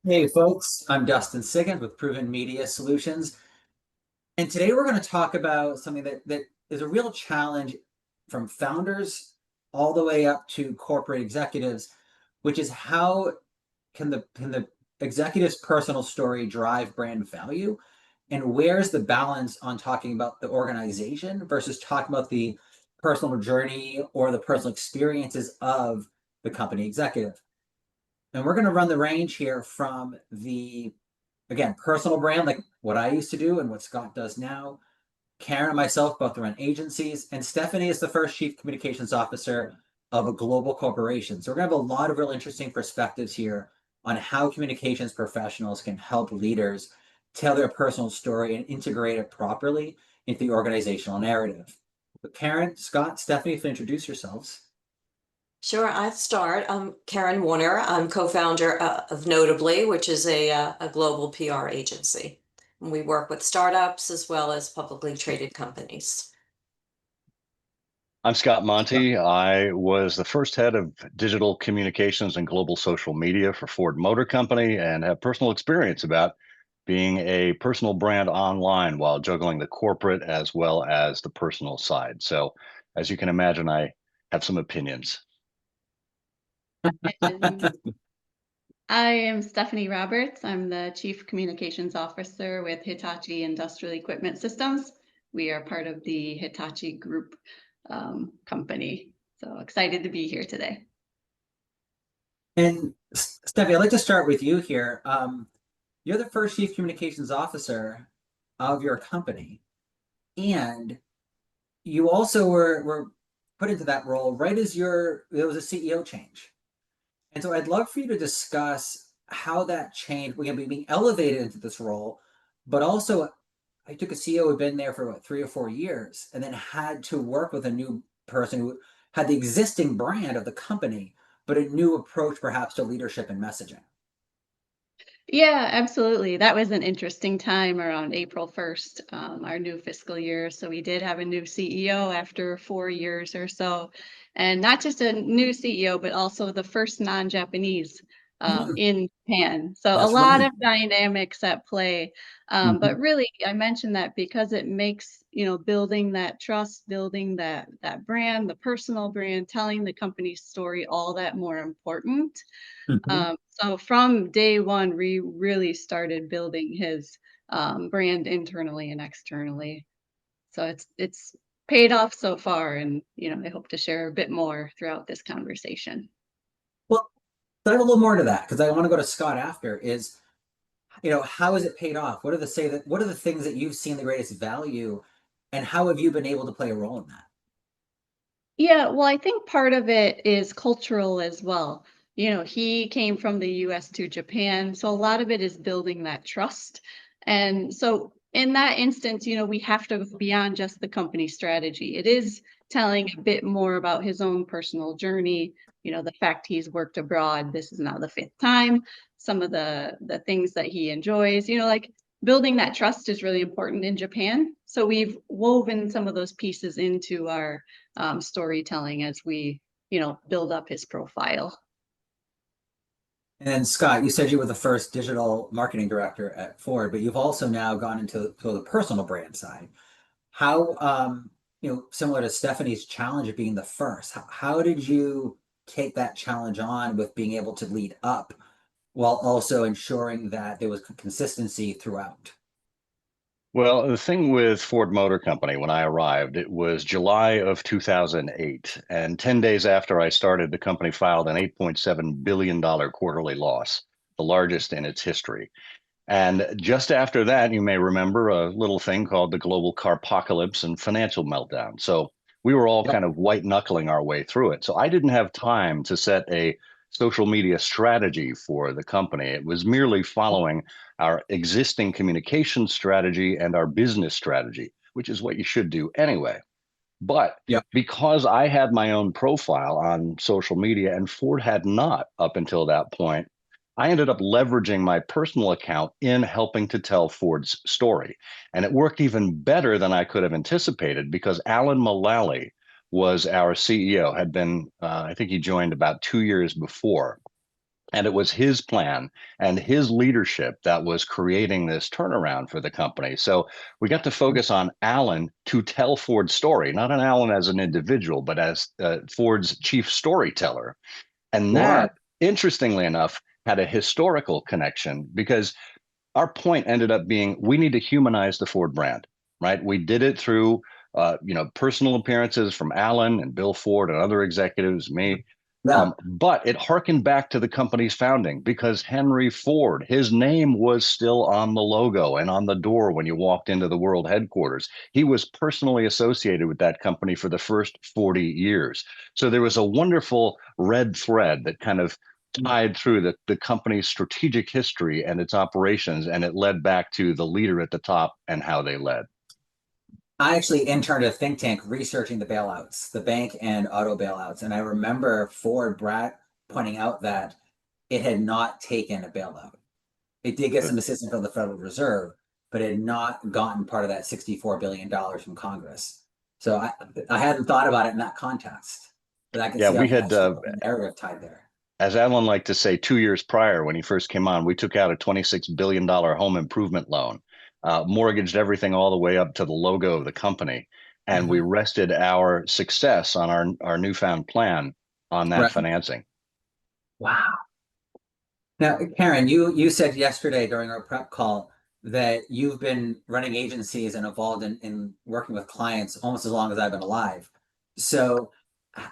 Hey folks, I'm Dustin Siggins with Proven Media Solutions. And today we're going to talk about something that is a real challenge from founders all the way up to corporate executives, which is how can the executive's personal story drive brand value? And where's the balance on talking about the organization versus talking about the personal journey or the personal experiences of the company executive? And we're going to run the range here from the, again, personal brand, like what I used to do and what Scott does now. Carin and myself both run agencies, and Stephanie is the first chief communications officer of a global corporation. So we're going to have a lot of real interesting perspectives here on how communications professionals can help leaders tell their personal story and integrate it properly into the organizational narrative. But Carin, Scott, Stephanie, if you introduce yourselves. Sure, I'd start. I'm Carin Warner. I'm co-founder of Notably, which is a global PR agency. And we work with startups as well as publicly traded companies. I'm Scott Monty. I was the first head of digital communications and global social media for Ford Motor Company and have personal experience about being a personal brand online while juggling the corporate as well as the personal side. So, as you can imagine, I have some opinions. And I am Stephanie Roberts. I'm the Chief Communications Officer with Hitachi Industrial Equipment Systems. We are part of the Hitachi Group company. So excited to be here today. And Steffi, I'd like to start with you here. You're the first chief communications officer of your company, and you also were put into that role right as there was a CEO change. And so I'd love for you to discuss how that changed. We can be being elevated into this role, but also I took a CEO who had been there for what, 3 or 4 years, and then had to work with a new person who had the existing brand of the company, but a new approach perhaps to leadership and messaging. Yeah, absolutely. That was an interesting time around April 1st, our new fiscal year. So we did have a new CEO after 4 years or so. And not just a new CEO, but also the first non-Japanese Mm, in Japan. So a that's lot right. of dynamics at play. Mhm. But really, I mentioned that because it makes, building that trust, building that brand, the personal brand, telling the company's story, all that more important. Mhm. So from day one, we really started building his brand internally and externally. So it's paid off so far, and I hope to share a bit more throughout this conversation. Well, dive a little more into that because I want to go to Scott after. How has it paid off? What are the things that you've seen the greatest value, and how have you been able to play a role in that? Yeah, well, I think part of it is cultural as well. He came from the US to Japan, so a lot of it is building that trust. And so in that instance, we have to go beyond just the company strategy. It is telling a bit more about his own personal journey, the fact he's worked abroad. This is now the fifth time. Some of the things that he enjoys, like building that trust is really important in Japan. So we've woven some of those pieces into our storytelling as we, build up his profile. And then Scott, you said you were the first digital marketing director at Ford, but you've also now gone into the personal brand side. How, similar to Stephanie's challenge of being the first, how did you take that challenge on with being able to lead up while also ensuring that there was consistency throughout? Well, the thing with Ford Motor Company, when I arrived, it was July of 2008. And 10 days after I started, the company filed an $8.7 billion quarterly loss, the largest in its history. And just after that, you may remember a little thing called the global carpocalypse and financial meltdown. So we were all Yep. kind of white knuckling our way through it. So I didn't have time to set a social media strategy for the company. It was merely following our existing communication strategy and our business strategy, which is what you should do anyway. But Yep. because I had my own profile on social media and Ford had not up until that point, I ended up leveraging my personal account in helping to tell Ford's story. And it worked even better than I could have anticipated because Alan Mullally was our CEO, had been, I think he joined about 2 years before. And it was his plan and his leadership that was creating this turnaround for the company. So we got to focus on Alan to tell Ford's story, not on Alan as an individual, but as Ford's chief storyteller. And that, interestingly enough, had a historical connection because our point ended up being we need to humanize the Ford brand, right? We did it through personal appearances from Alan and Bill Ford and other executives, me. Yeah. But it harkened back to the company's founding because Henry Ford, his name was still on the logo and on the door when you walked into the world headquarters. He was personally associated with that company for the first 40 years. So there was a wonderful red thread that kind of tied through the company's strategic history and its operations, and it led back to the leader at the top and how they led. I actually interned at a think tank researching the bailouts, the bank and auto bailouts. And I remember Ford Brad pointing out that it had not taken a bailout. It did get some assistance from the Federal Reserve, but it had not gotten part of that $64 billion from Congress. So I hadn't thought about it in that context, but I can Yeah, see how we had, the narrative tied there. as Alan liked to say, 2 years prior when he first came on, we took out a $26 billion home improvement loan, mortgaged everything all the way up to the logo of the company. And we rested our success on our newfound plan on that Right. financing. Wow. Now, Carin, you said yesterday during our prep call that you've been running agencies and involved in working with clients almost as long as I've been alive. So,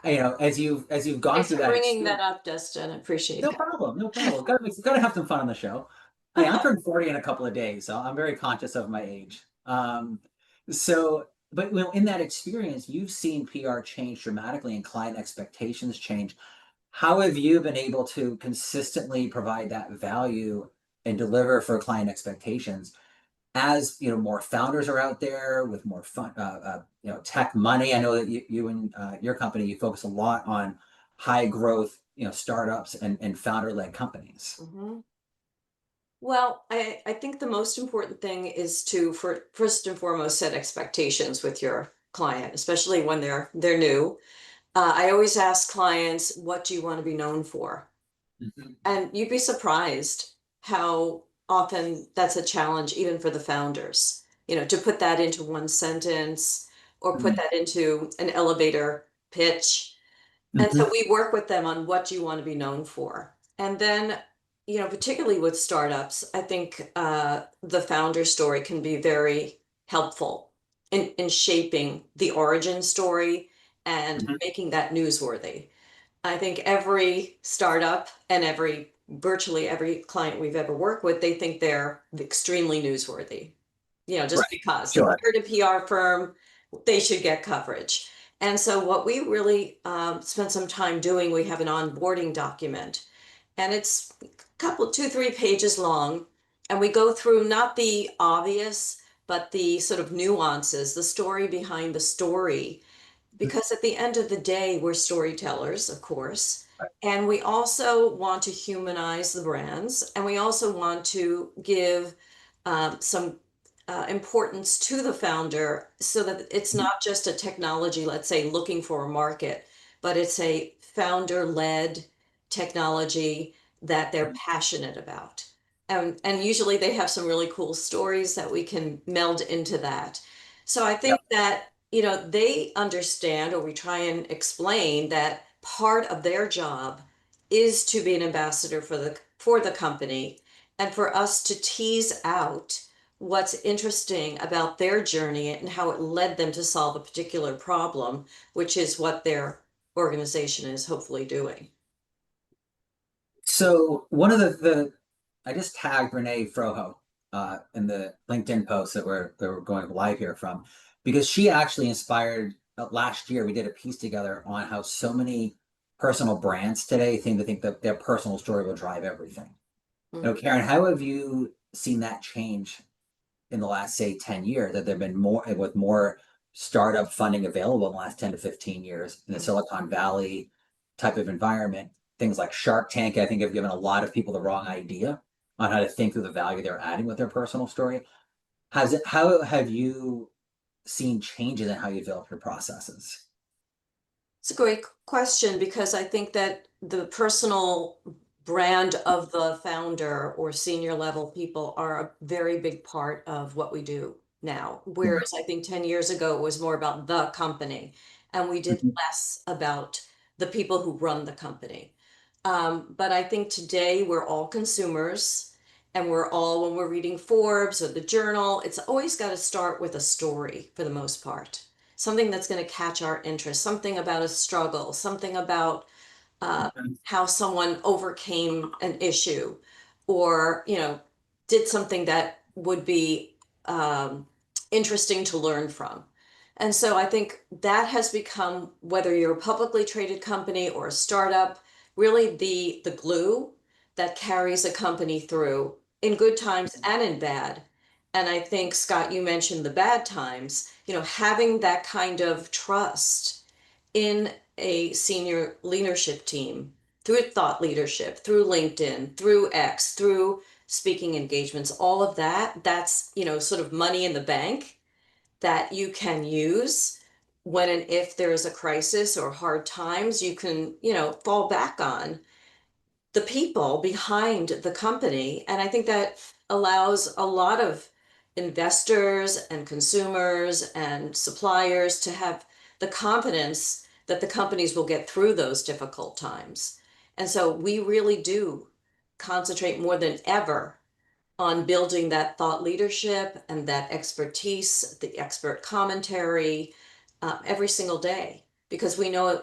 as you've gone Thanks through for that bringing that experience, up, Dustin. I appreciate no that. problem, no problem. Gotta have some fun on the show. Hey, I'm turning 40 in a couple of days, so I'm very conscious of my age. But in that experience, you've seen PR change dramatically and client expectations change. How have you been able to consistently provide that value and deliver for client expectations as more founders are out there with more fun, tech money? I know that you and your company, you focus a lot on high growth, startups and founder led companies. Mm-hmm. Well, I think the most important thing is to first and foremost set expectations with your client, especially when they're new. I always ask clients, what do you want to be known for? Mhm. And you'd be surprised how often that's a challenge, even for the founders, to put that into one sentence or put that into an elevator pitch. And Mhm. so we work with them on what you want to be known for. And then, particularly with startups, I think the founder story can be very helpful in shaping the origin story and Mhm. making that newsworthy. I think every startup and virtually every client we've ever worked with, they think they're extremely newsworthy, just Right. because they Sure. hired a PR firm, they should get coverage. And so what we really spent some time doing, we have an onboarding document, and it's a couple, 2, 3 pages long. And we go through not the obvious, but the sort of nuances, the story behind the story, because at the end of the day, we're storytellers, of course, and we also want to humanize the brands, and we also want to give some importance to the founder so that it's not just a technology, let's say, looking for a market, but it's a founder-led technology that they're passionate about. And usually they have some really cool stories that we can meld into that. So I think that they understand, or we try and explain that part of their job is to be an ambassador for the company, and for us to tease out what's interesting about their journey and how it led them to solve a particular problem, which is what their organization is hopefully doing. So one of the I just tagged Renee Froho in the LinkedIn post that we're going live here from, because she actually inspired last year. We did a piece together on how so many personal brands today seem to think that their personal story will drive everything. Carin, how have you seen that change in the last, say, 10 years? That there've been more startup funding available in the last 10 to 15 years in the Silicon Valley type of environment. Things like Shark Tank, I think, have given a lot of people the wrong idea on how to think through the value they're adding with their personal story. How have you seen changes in how you develop your processes? It's a great question, because I think that the personal brand of the founder or senior level people are a very big part of what we do now. Whereas I think 10 years ago, it was more about the company, and we did Mhm. less about the people who run the company. But I think today we're all consumers, and we're all, when we're reading Forbes or the Journal, it's always got to start with a story for the most part. Something that's going to catch our interest, something about a struggle, something about uh, how someone overcame an issue, or did something that would be interesting to learn from. And so I think that has become, whether you're a publicly traded company or a startup, really the glue that carries a company through in good times and in bad. And I think, Scott, you mentioned the bad times, having that kind of trust in a senior leadership team through thought leadership, through LinkedIn, through X, through speaking engagements, all of that, that's, sort of money in the bank that you can use when and if there is a crisis or hard times, you can, fall back on the people behind the company. And I think that allows a lot of investors and consumers and suppliers to have the confidence that the companies will get through those difficult times. And so we really do concentrate more than ever on building that thought leadership and that expertise, the expert commentary, every single day, because we know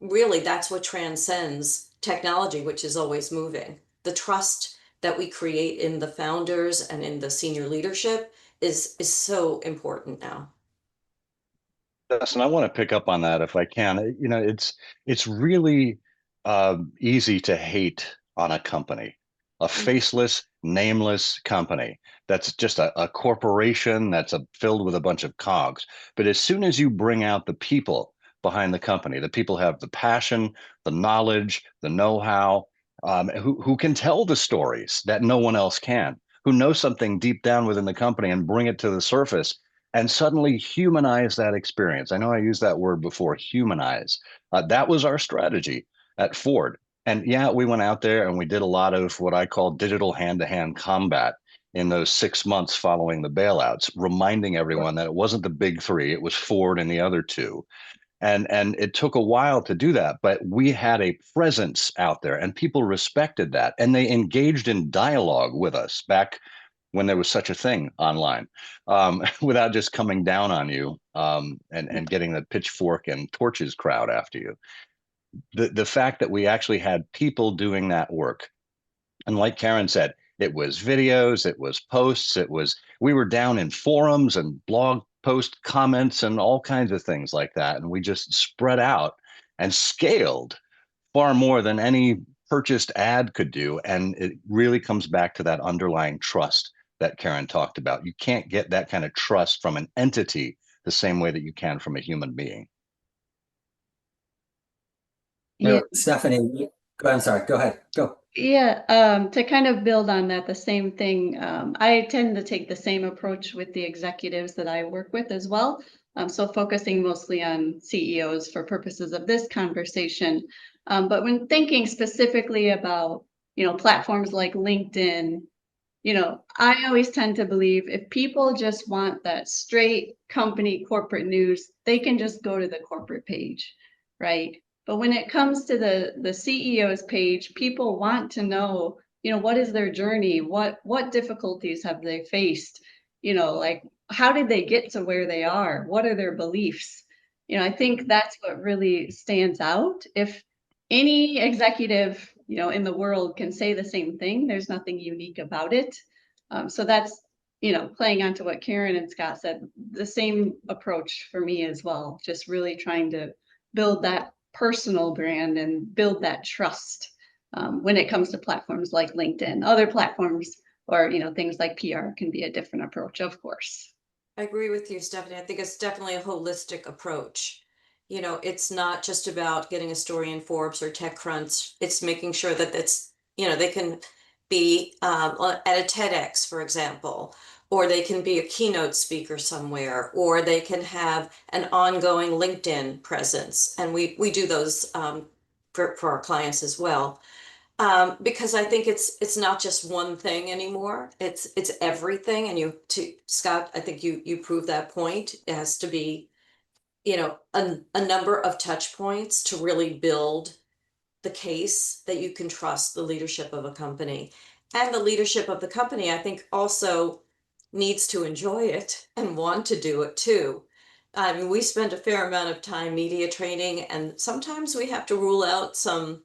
really that's what transcends technology, which is always moving. The trust that we create in the founders and in the senior leadership is so important now. Dustin, I want to pick up on that if I can. It's really easy to hate on a company, a faceless, nameless company that's just a corporation that's filled with a bunch of cogs. But as soon as you bring out the people behind the company, the people have the passion, the knowledge, the know-how, who can tell the stories that no one else can, who know something deep down within the company and bring it to the surface and suddenly humanize that experience. I know I used that word before, humanize. That was our strategy at Ford. And yeah, we went out there and we did a lot of what I call digital hand-to-hand combat in those 6 months following the bailouts, reminding everyone that it wasn't the big three, it was Ford and the other two. And it took a while to do that, but we had a presence out there and people respected that and they engaged in dialogue with us back when there was such a thing online, without just coming down on you, and getting the pitchfork and torches crowd after you. The fact that we actually had people doing that work, and like Carin said, it was videos, it was posts, we were down in forums and blog post comments and all kinds of things like that, and we just spread out and scaled far more than any purchased ad could do. And it really comes back to that underlying trust that Carin talked about. You can't get that kind of trust from an entity the same way that you can from a human being. Yeah. Stephanie, I'm sorry, go ahead. Go. Yeah, to kind of build on that, the same thing, I tend to take the same approach with the executives that I work with as well. So focusing mostly on CEOs for purposes of this conversation. But when thinking specifically about, platforms like LinkedIn, I always tend to believe if people just want that straight company corporate news, they can just go to the corporate page, right? But when it comes to the CEO's page, people want to know, what is their journey? What difficulties have they faced? Like how did they get to where they are? What are their beliefs? I think that's what really stands out. If any executive, in the world can say the same thing, there's nothing unique about it. So that's, playing onto what Carin and Scott said, the same approach for me as well, just really trying to build that personal brand and build that trust when it comes to platforms like LinkedIn. Other platforms or, things like PR can be a different approach, of course. I agree with you, Stephanie. I think it's definitely a holistic approach. It's not just about getting a story in Forbes or TechCrunch. It's making sure that they can be at a TEDx, for example, or they can be a keynote speaker somewhere, or they can have an ongoing LinkedIn presence. And we do those for our clients as well. Because I think it's not just one thing anymore. It's everything. And Scott, I think you proved that point. It has to be, a number of touch points to really build the case that you can trust the leadership of a company. And the leadership of the company, I think, also needs to enjoy it and want to do it too. I mean, we spend a fair amount of time media training, and sometimes we have to rule out some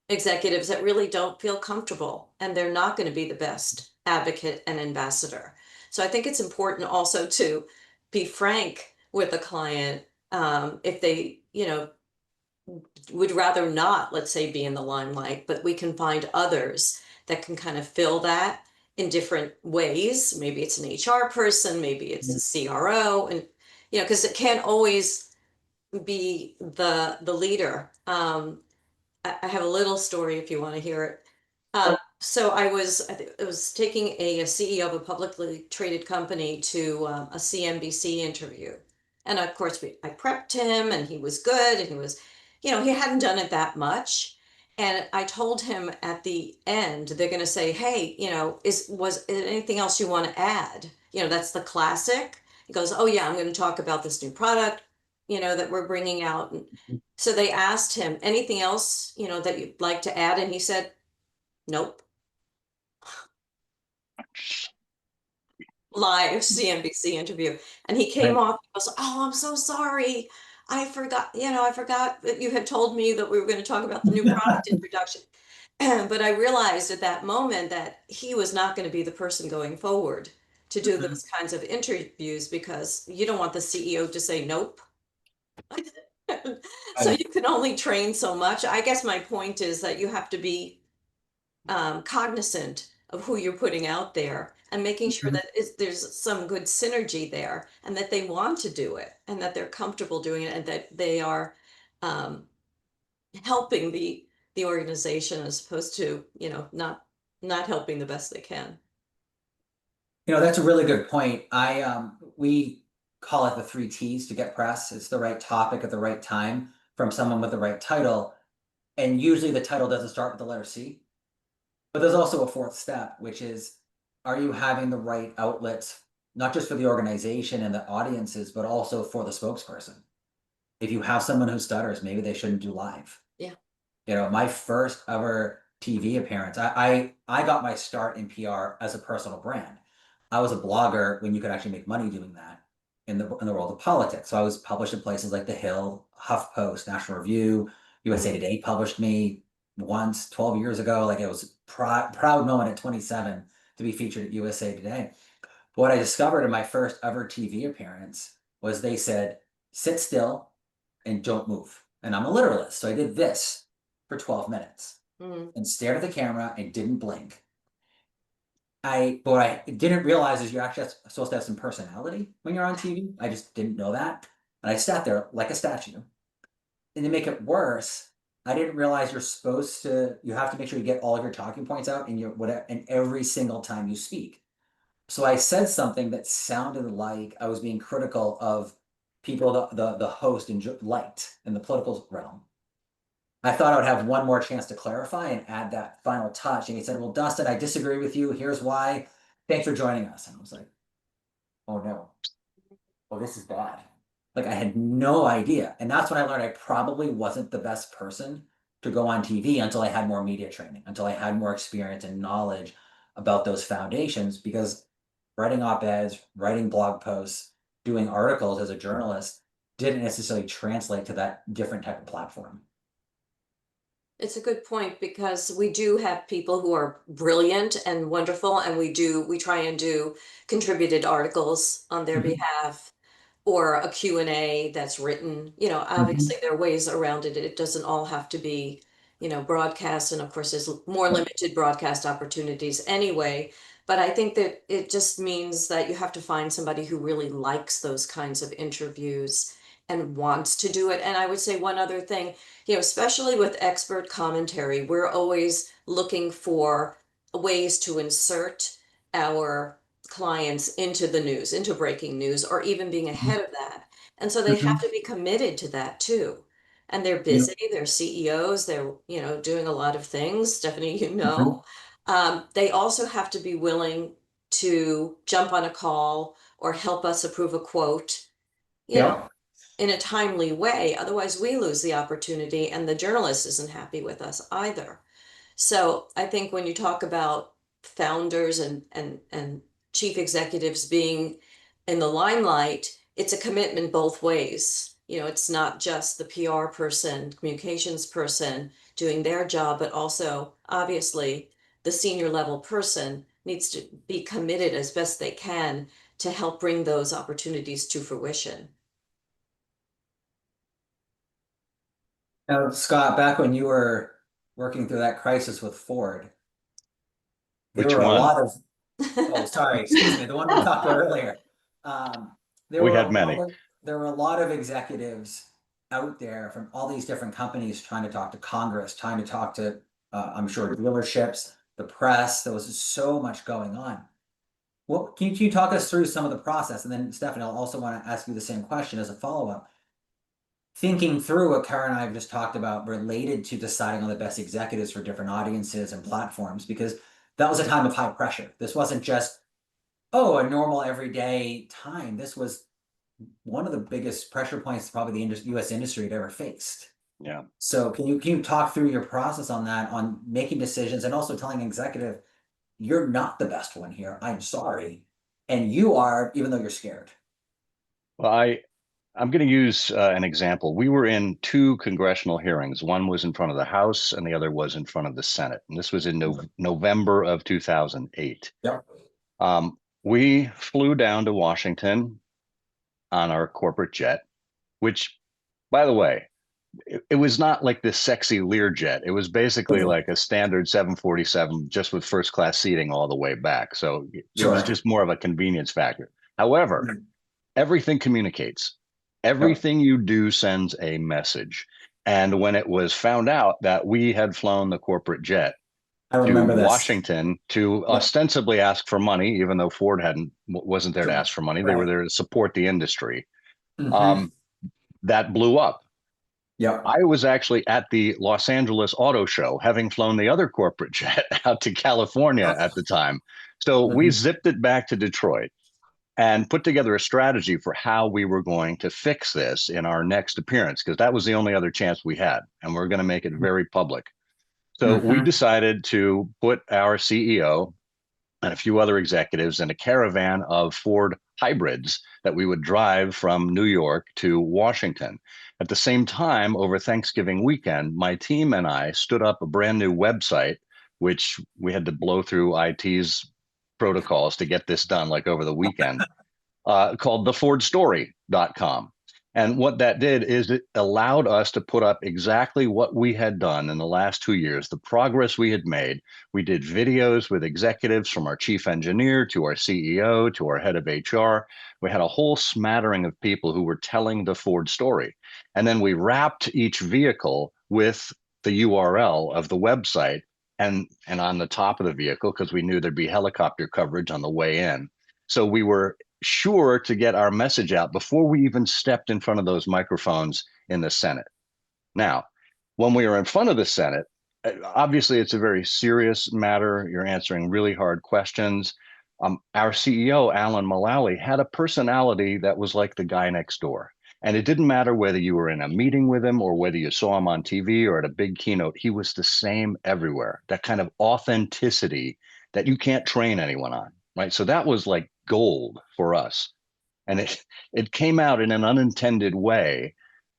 executives that really don't feel comfortable, and they're not going to be the best advocate and ambassador. So I think it's important also to be frank with a client, if they, would rather not, let's say, be in the limelight, but we can find others that can kind of fill that in different ways. Maybe it's an HR person, maybe it's a CRO, and because it can't always be the leader. I have a little story if you want to hear it. So I was taking a CEO of a publicly traded company to a CNBC interview. And of course, I prepped him and he was good and he hadn't done it that much. And I told him at the end, they're going to say, hey, was there anything else you want to add? That's the classic. He goes, oh yeah, I'm going to talk about this new product, that we're bringing out. And so they asked him, anything else, that you'd like to add? And he said, nope. Live CNBC interview. And he came Right. off, he goes, oh, I'm so sorry. I forgot that you had told me that we were going to talk about the new product introduction. But I realized at that moment that he was not going to be the person going forward to do those kinds of interviews, because you don't want the CEO to say nope. So Right. you can only train so much. I guess my point is that you have to be cognizant of who you're putting out there and making sure that there's some good synergy there, and that they want to do it and that they're comfortable doing it, and that they are um, helping the organization, as opposed to not helping the best they can. That's a really good point. We call it the three T's to get press. It's the right topic at the right time from someone with the right title. And usually the title doesn't start with the letter C. But there's also a fourth step, which is, are you having the right outlets, not just for the organization and the audiences, but also for the spokesperson? If you have someone who stutters, maybe they shouldn't do live. Yeah. My first ever TV appearance, I got my start in PR as a personal brand. I was a blogger when you could actually make money doing that in the world of politics. So I was published in places like The Hill, HuffPost, National Review, USA Today published me once 12 years ago. Like, it was proud moment at 27 to be featured at USA Today. But what I discovered in my first ever TV appearance was they said, sit still and don't move. And I'm a literalist. So I did this for 12 minutes and stared at the camera and didn't blink. But what I didn't realize is you're actually supposed to have some personality when you're on TV. I just didn't know that. And I sat there like a statue. And to make it worse, I didn't realize you have to make sure you get all of your talking points out in every single time you speak. So I said something that sounded like I was being critical of people the host liked in the political realm. I thought I would have one more chance to clarify and add that final touch. And he said, well, Dustin, I disagree with you. Here's why. Thanks for joining us. And I was like, oh no. Well, this is bad. Like, I had no idea. And that's when I learned I probably wasn't the best person to go on TV until I had more media training, until I had more experience and knowledge about those foundations, because writing op-eds, writing blog posts, doing articles as a journalist didn't necessarily translate to that different type of platform. It's a good point, because we do have people who are brilliant and wonderful, and we try and do contributed articles on their behalf, or a Q&A that's written. Obviously there are ways around it. It doesn't all have to be, broadcast. And of course, there's more limited broadcast opportunities anyway. But I think that it just means that you have to find somebody who really likes those kinds of interviews and wants to do it. And I would say one other thing, especially with expert commentary, we're always looking for ways to insert our clients into the news, into breaking news, or even being ahead of that. And so they have to be committed to that too. and they're busy. They're CEOs. They're, doing a lot of things. Stephanie, they also have to be willing to jump on a call or help us approve a quote, Yeah. in a timely way. Otherwise, we lose the opportunity, and the journalist isn't happy with us either. So I think when you talk about founders and chief executives being in the limelight, it's a commitment both ways. It's not just the PR person, communications person doing their job, but also obviously the senior level person needs to be committed as best they can to help bring those opportunities to fruition. Now, Scott, back when you were working through that crisis with Ford, there Which were a one? lot of, oh, sorry, excuse me, the one we talked about earlier. Um, there We were had many. there were a lot of executives out there from all these different companies trying to talk to Congress, trying to talk to, I'm sure, dealerships, the press. There was so much going on. Well, can you talk us through some of the process? And then, Stephanie, I'll also want to ask you the same question as a follow-up. Thinking through what Carin and I have just talked about related to deciding on the best executives for different audiences and platforms, because that was a time of high pressure. This wasn't just, oh, a normal everyday time. This was one of the biggest pressure points probably the US industry had ever faced. Yeah. So can you talk through your process on that, on making decisions and also telling an executive, you're not the best one here. I'm sorry. And you are, even though you're scared. Well, I'm going to use an example. We were in two congressional hearings. One was in front of the House and the other was in front of the Senate. And this was in November of 2008. Yep. We flew down to Washington on our corporate jet, which, by the way, it was not like this sexy Learjet. It was basically like a standard 747, just with first class seating all the way back. So it was just more of a convenience factor. However, everything communicates. Everything you do sends a message. And when it was found out that we had flown the corporate jet I to remember this. Washington to ostensibly ask for money, even though Ford wasn't there to ask for money, they were there to support the industry. That blew up. Yeah. I was actually at the Los Angeles Auto Show, having flown the other corporate jet out to California at the time. So we zipped it back to Detroit and put together a strategy for how we were going to fix this in our next appearance, because that was the only other chance we had. And we're going to make it very public. So we decided to put our CEO and a few other executives in a caravan of Ford hybrids that we would drive from New York to Washington. At the same time, over Thanksgiving weekend, my team and I stood up a brand new website, which we had to blow through IT's protocols to get this done, like over the weekend, called thefordstory.com. And what that did is it allowed us to put up exactly what we had done in the last 2 years, the progress we had made. We did videos with executives, from our chief engineer to our CEO to our head of HR. We had a whole smattering of people who were telling the Ford story. And then we wrapped each vehicle with the URL of the website and on the top of the vehicle, because we knew there'd be helicopter coverage on the way in. So we were sure to get our message out before we even stepped in front of those microphones in the Senate. Now, when we were in front of the Senate, obviously it's a very serious matter. You're answering really hard questions. Our CEO, Alan Mulally, had a personality that was like the guy next door. And it didn't matter whether you were in a meeting with him or whether you saw him on TV or at a big keynote, he was the same everywhere. That kind of authenticity that you can't train anyone on, right? So that was like gold for us. And it came out in an unintended way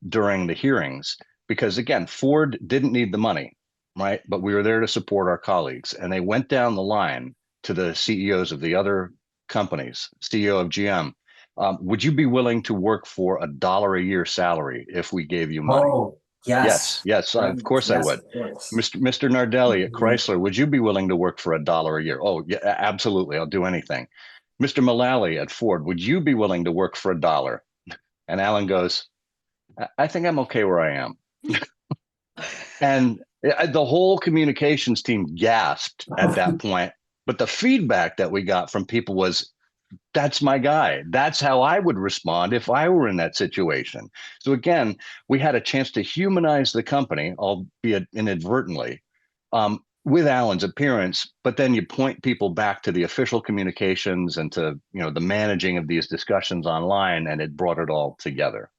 during the hearings, because again, Ford didn't need the money, right? But we were there to support our colleagues. And they went down the line to the CEOs of the other companies, CEO of GM. Would you be willing to work for $1 a year salary if we gave you money? Oh, yes. Yes, of course I would. Mr. Nardelli at Chrysler, would you be willing to work for $1 a year? Oh, yeah, absolutely. I'll do anything. Mr. Mulally at Ford, would you be willing to work for $1? And Alan goes, I think I'm okay where I am. And the whole communications team gasped at that point. But the feedback that we got from people was, that's my guy. That's how I would respond if I were in that situation. So again, we had a chance to humanize the company, albeit inadvertently, with Alan's appearance. But then you point people back to the official communications and to the managing of these discussions online, and it brought it all together.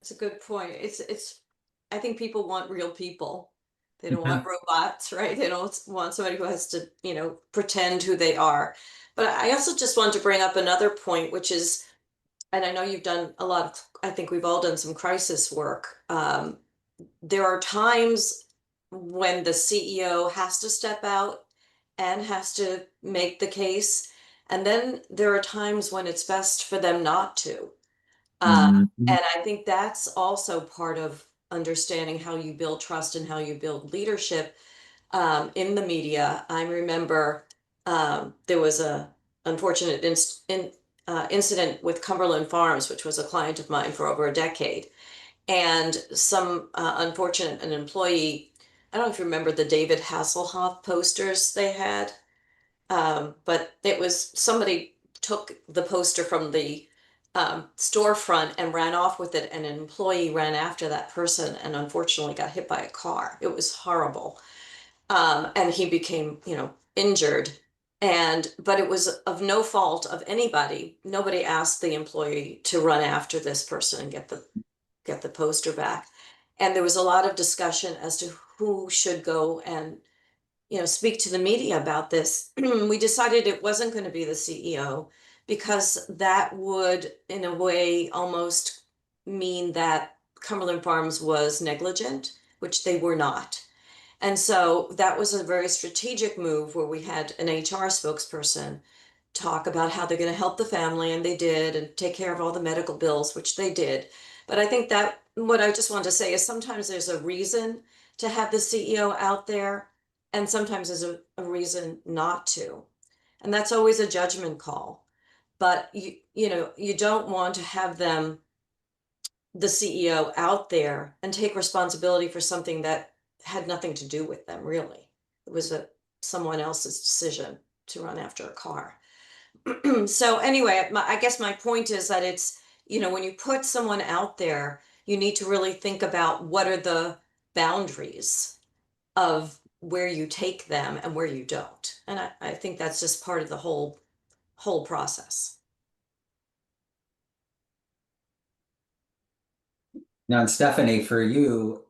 It's a good point. I think people want real people. They don't want robots, right? They don't want somebody who has to, pretend who they are. But I also just want to bring up another point, which is, and I know you've done a lot of, I think we've all done some crisis work. There are times when the CEO has to step out and has to make the case. And then there are times when it's best for them not to. Mhm. And I think that's also part of understanding how you build trust and how you build leadership in the media. I remember there was a unfortunate incident with Cumberland Farms, which was a client of mine for over a decade, and some unfortunate an employee. I don't know if you remember the David Hasselhoff posters they had, but it was somebody took the poster from the storefront and ran off with it, and an employee ran after that person and unfortunately got hit by a car. It was horrible. And he became, injured. But it was of no fault of anybody. Nobody asked the employee to run after this person and get the poster back. And there was a lot of discussion as to who should go and speak to the media about this. We decided it wasn't going to be the CEO because that would, in a way, almost mean that Cumberland Farms was negligent, which they were not. And so that was a very strategic move where we had an HR spokesperson talk about how they're going to help the family, and they did, and take care of all the medical bills, which they did. But I think that what I just want to say is sometimes there's a reason to have the CEO out there, and sometimes there's a reason not to. And that's always a judgment call. But you don't want to have the CEO out there and take responsibility for something that had nothing to do with them, really. It was someone else's decision to run after a car. So anyway, I guess my point is that it's, when you put someone out there, you need to really think about what are the boundaries of where you take them and where you don't. And I think that's just part of the whole process. Now, and Stephanie, for you,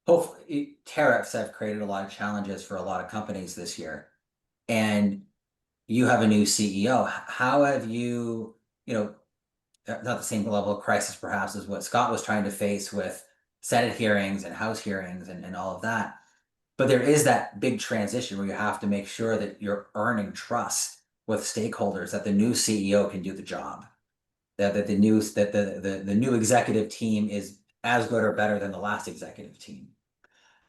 hopefully tariffs have created a lot of challenges for a lot of companies this year. And you have a new CEO. How have you, not the same level of crisis perhaps as what Scott was trying to face with Senate hearings and House hearings and all of that. But there is that big transition where you have to make sure that you're earning trust with stakeholders, that the new CEO can do the job, that the new executive team is as good or better than the last executive team.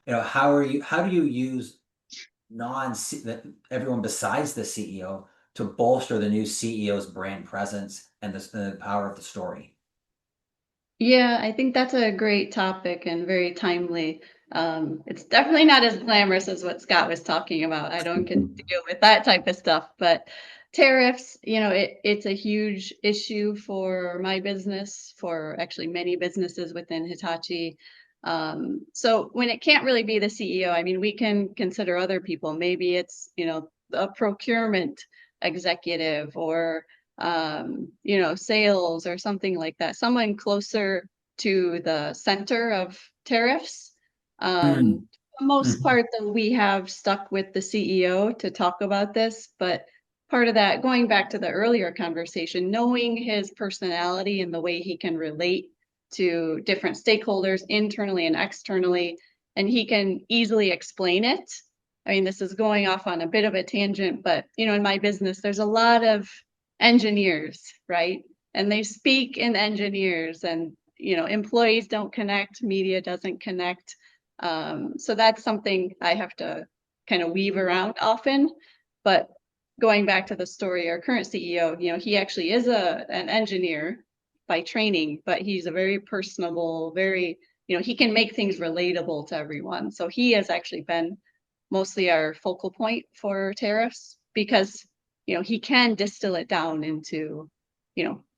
How do you use everyone besides the CEO to bolster the new CEO's brand presence and the power of the story? Yeah, I think that's a great topic and very timely. It's definitely not as glamorous as what Scott was talking about. I don't get to deal with that type of stuff, but tariffs, it's a huge issue for my business, for actually many businesses within Hitachi. So when it can't really be the CEO, I mean, we can consider other people. Maybe it's, a procurement executive or sales or something like that, someone closer to the center of tariffs. Mm. For the most Mhm. part, though, we have stuck with the CEO to talk about this, but part of that, going back to the earlier conversation, knowing his personality and the way he can relate to different stakeholders internally and externally, and he can easily explain it. I mean, this is going off on a bit of a tangent, but in my business, there's a lot of engineers, right? And they speak in engineers, and employees don't connect, media doesn't connect. So that's something I have to kind of weave around often. But going back to the story, our current CEO, he actually is an engineer by training, but he's a very personable, very, he can make things relatable to everyone. So he has actually been mostly our focal point for tariffs because he can distill it down into,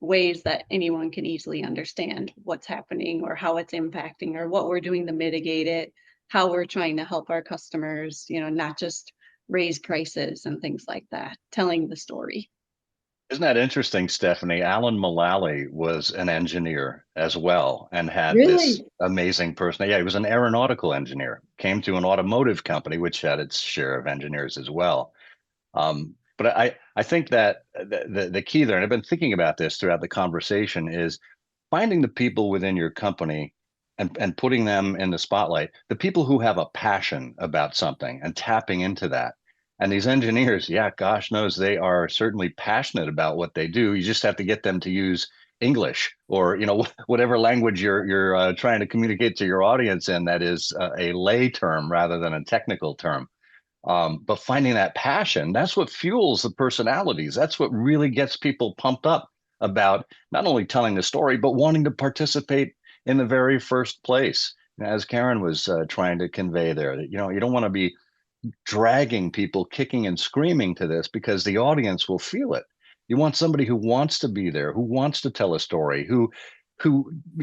ways that anyone can easily understand what's happening or how it's impacting or what we're doing to mitigate it, how we're trying to help our customers, not just raise prices and things like that, telling the story. Isn't that interesting, Stephanie? Alan Mullally was an engineer as well and had this Really? amazing person. Yeah, he was an aeronautical engineer, came to an automotive company, which had its share of engineers as well. But I think that the key there, and I've been thinking about this throughout the conversation, is finding the people within your company and putting them in the spotlight, the people who have a passion about something and tapping into that. And these engineers, yeah, gosh knows they are certainly passionate about what they do. You just have to get them to use English or whatever language you're trying to communicate to your audience in that is a lay term rather than a technical term. But finding that passion, that's what fuels the personalities. That's what really gets people pumped up about not only telling the story, but wanting to participate in the very first place. As Carin was trying to convey there, that you don't want to be dragging people kicking and screaming to this because the audience will feel it. You want somebody who wants to be there, who wants to tell a story, who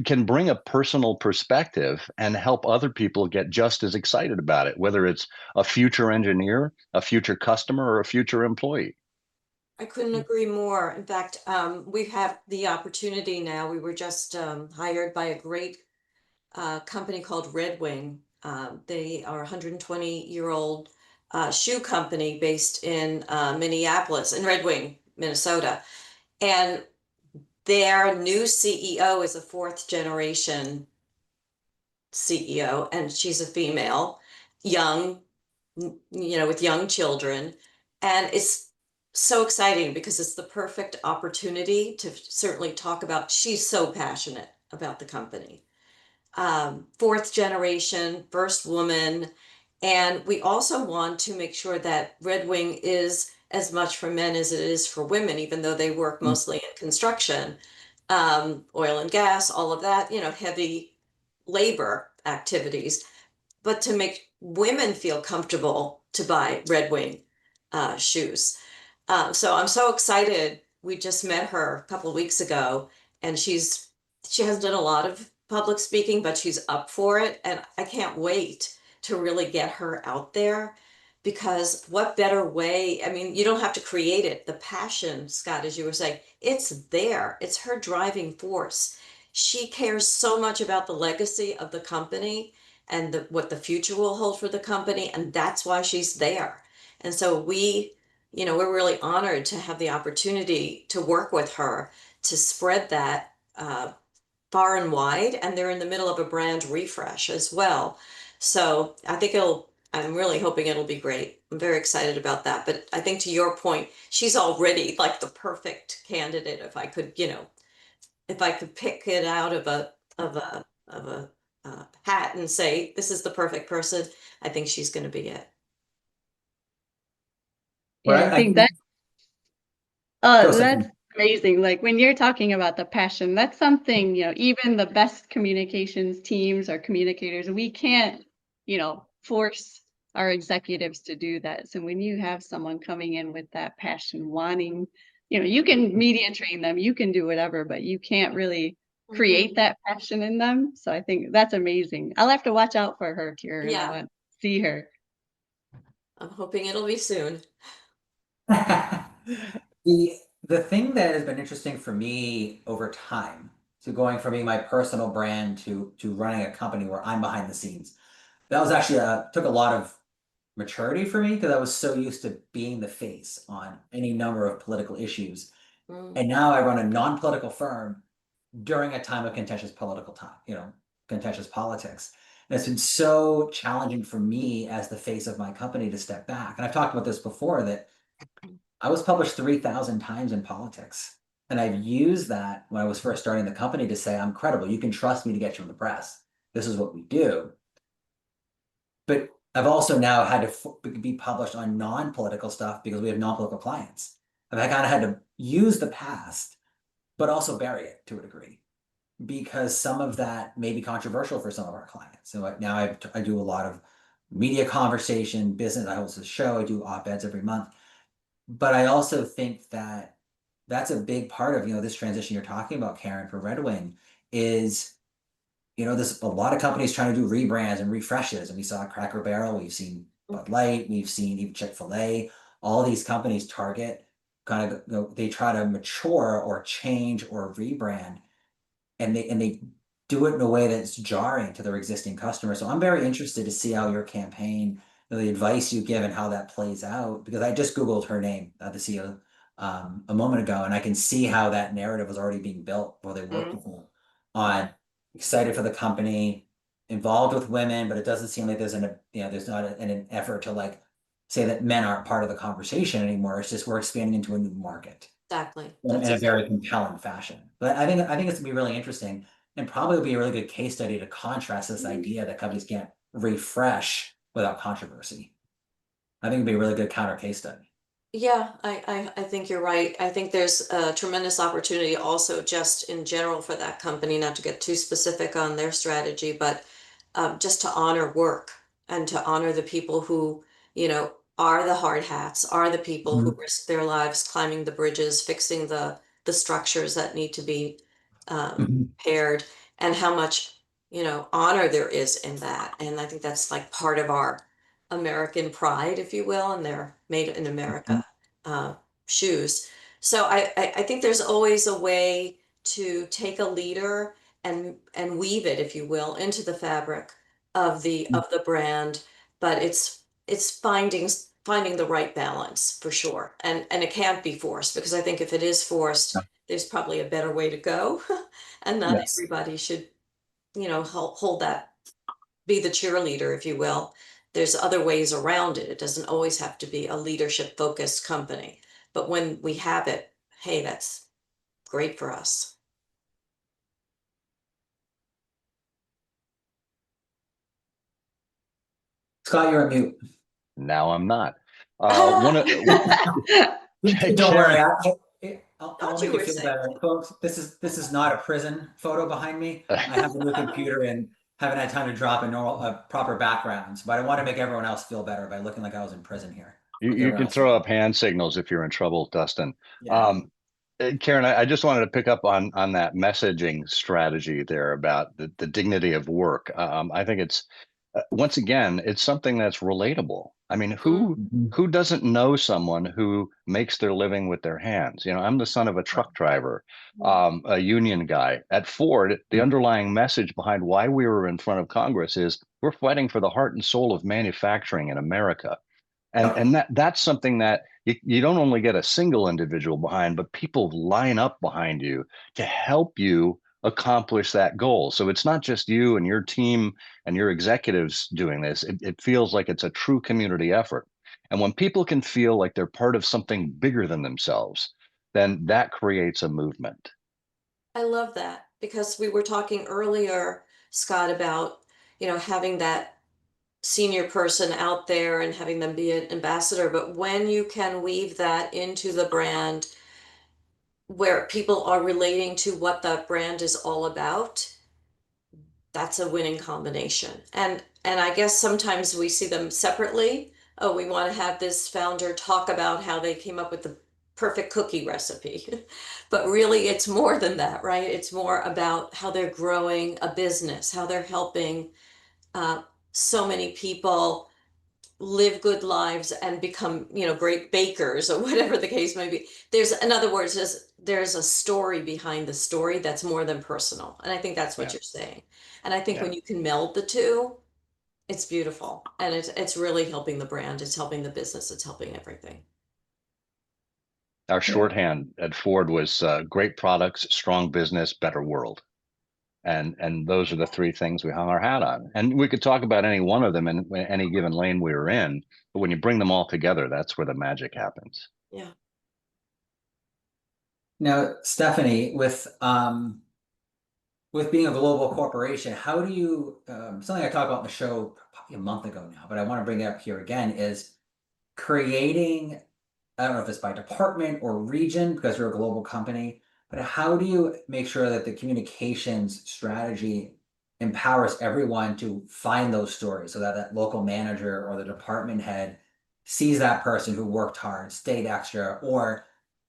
can bring a personal perspective and help other people get just as excited about it, whether it's a future engineer, a future customer, or a future employee. I couldn't agree more. In fact, we have the opportunity now. We were just hired by a great company called Red Wing. They are a 120-year-old shoe company based in Minneapolis, in Red Wing, Minnesota. And their new CEO is a fourth generation CEO, and she's a female, young, with young children. And it's so exciting because it's the perfect opportunity to certainly talk about, she's so passionate about the company. Fourth generation, first woman. And we also want to make sure that Red Wing is as much for men as it is for women, even though they work mostly in construction, oil and gas, all of that, heavy labor activities, but to make women feel comfortable to buy Red Wing shoes. So I'm so excited. We just met her a couple of weeks ago, and she hasn't done a lot of public speaking, but she's up for it. And I can't wait to really get her out there, because what better way? I mean, you don't have to create it. The passion, Scott, as you were saying, it's there. It's her driving force. She cares so much about the legacy of the company and what the future will hold for the company. And that's why she's there. And so we're really honored to have the opportunity to work with her to spread that far and wide. And they're in the middle of a brand refresh as well. So I'm really hoping it'll be great. I'm very excited about that. But I think to your point, she's already like the perfect candidate. If I could pick it out of a hat and say, this is the perfect person, I think she's going to be it. Yeah, I think that Go, that's Stephanie. amazing. Like when you're talking about the passion, that's something, even the best communications teams or communicators, we can't, force our executives to do that. So when you have someone coming in with that passion, wanting, you can media train them, you can do whatever, but you can't really create that passion in them. So I think that's amazing. I'll have to watch out for her, Karen. I Yeah, want to see her. I'm hoping it'll be soon. The thing that has been interesting for me over time, to going from being my personal brand to running a company where I'm behind the scenes, that was actually took a lot of maturity for me, because I was so used to being the face on any number of political issues. And now I run a non-political firm during a time of contentious political time, contentious politics. And it's been so challenging for me as the face of my company to step back. And I've talked about this before, that I was published 3,000 times in politics. And I've used that when I was first starting the company to say, I'm credible. You can trust me to get you in the press. This is what we do. But I've also now had to be published on non-political stuff because we have non-political clients. I kind of had to use the past, but also bury it to a degree, because some of that may be controversial for some of our clients. So now I do a lot of media conversation, business. I host a show. I do op-eds every month. But I also think that that's a big part of, this transition you're talking about, Carin, for Red Wing is, there's a lot of companies trying to do rebrands and refreshes. And we saw Cracker Barrel, we've seen Bud Light, we've seen even Chick-fil-A. All these companies target they try to mature or change or rebrand, and they do it in a way that's jarring to their existing customers. So I'm very interested to see how your campaign, the advice you give and how that plays out, because I just Googled her name, the CEO, a moment ago, and I can see how that narrative was already being built while they worked with her on excited for the company, involved with women, but it doesn't seem like there's not an effort to like say that men aren't part of the conversation anymore. It's just we're expanding into a new market Exactly. in a very compelling fashion. But I think it's gonna be really interesting and probably will be a really good case study to contrast this idea that companies can't refresh without controversy. I think it'd be a really good counter case study. Yeah, I think you're right. I think there's a tremendous opportunity also just in general for that company, not to get too specific on their strategy, but just to honor work and to honor the people who, are the hard hats, are the people who risk their lives climbing the bridges, fixing the structures that need to be Mhm. repaired, and how much, honor there is in that. And I think that's like part of our American pride, if you will, and they're made in America uh, shoes. So I think there's always a way to take a leader and weave it, if you will, into the fabric of the brand, but it's finding the right balance for sure, and it can't be forced because I think if it is forced, there's probably a better way to go, and not Yes. everybody should hold that, be the cheerleader, if you will. There's other ways around it. It doesn't always have to be a leadership focused company. But when we have it, hey, that's great for us. Scott, you're on mute. Now I'm not. One of Don't worry, Karen, I Thought will you make you were feel saying. better, folks. This is not a prison photo behind me. I have a new computer and haven't had time to drop a proper backgrounds, but I want to make everyone else feel better by looking like I was in prison here. Make you everyone can else feel throw better. up hand signals if you're in trouble, Dustin. Yeah. Um, Karen, I just wanted to pick up on that messaging strategy there about the dignity of work. I think it's once again, it's something that's relatable. I mean, who Mhm. who doesn't know someone who makes their living with their hands? I'm the son of a truck driver, a union guy at Ford. The underlying message behind why we were in front of Congress is we're fighting for the heart and soul of manufacturing in America, and that's something that you don't only get a single individual behind, but people line up behind you to help you accomplish that goal. So it's not just you and your team and your executives doing this. It feels like it's a true community effort. And when people can feel like they're part of something bigger than themselves, then that creates a movement. I love that because we were talking earlier, Scott, about, having that senior person out there and having them be an ambassador. But when you can weave that into the brand where people are relating to what that brand is all about, that's a winning combination. And I guess sometimes we see them separately. Oh, we want to have this founder talk about how they came up with the perfect cookie recipe. But really it's more than that, right? It's more about how they're growing a business, how they're helping uh, so many people live good lives and become, great bakers or whatever the case may be. In other words, there's a story behind the story that's more than personal. And I think that's what Yeah, you're saying. And I think yeah. when you can meld the two, it's beautiful. And it's really helping the brand, it's helping the business, it's helping everything. Our Yeah. shorthand at Ford was great products, strong business, better world. And those are the three things we hung our hat on. And we could talk about any one of them in any given lane we were in, but when you bring them all together, that's where the magic happens. Yeah. Now, Stephanie, with being a global corporation, how do you something I talked about in the show probably a month ago now, but I want to bring it up here again is creating, I don't know if it's by department or region because you're a global company, but how do you make sure that the communications strategy empowers everyone to find those stories so that that local manager or the department head sees that person who worked hard, stayed extra, or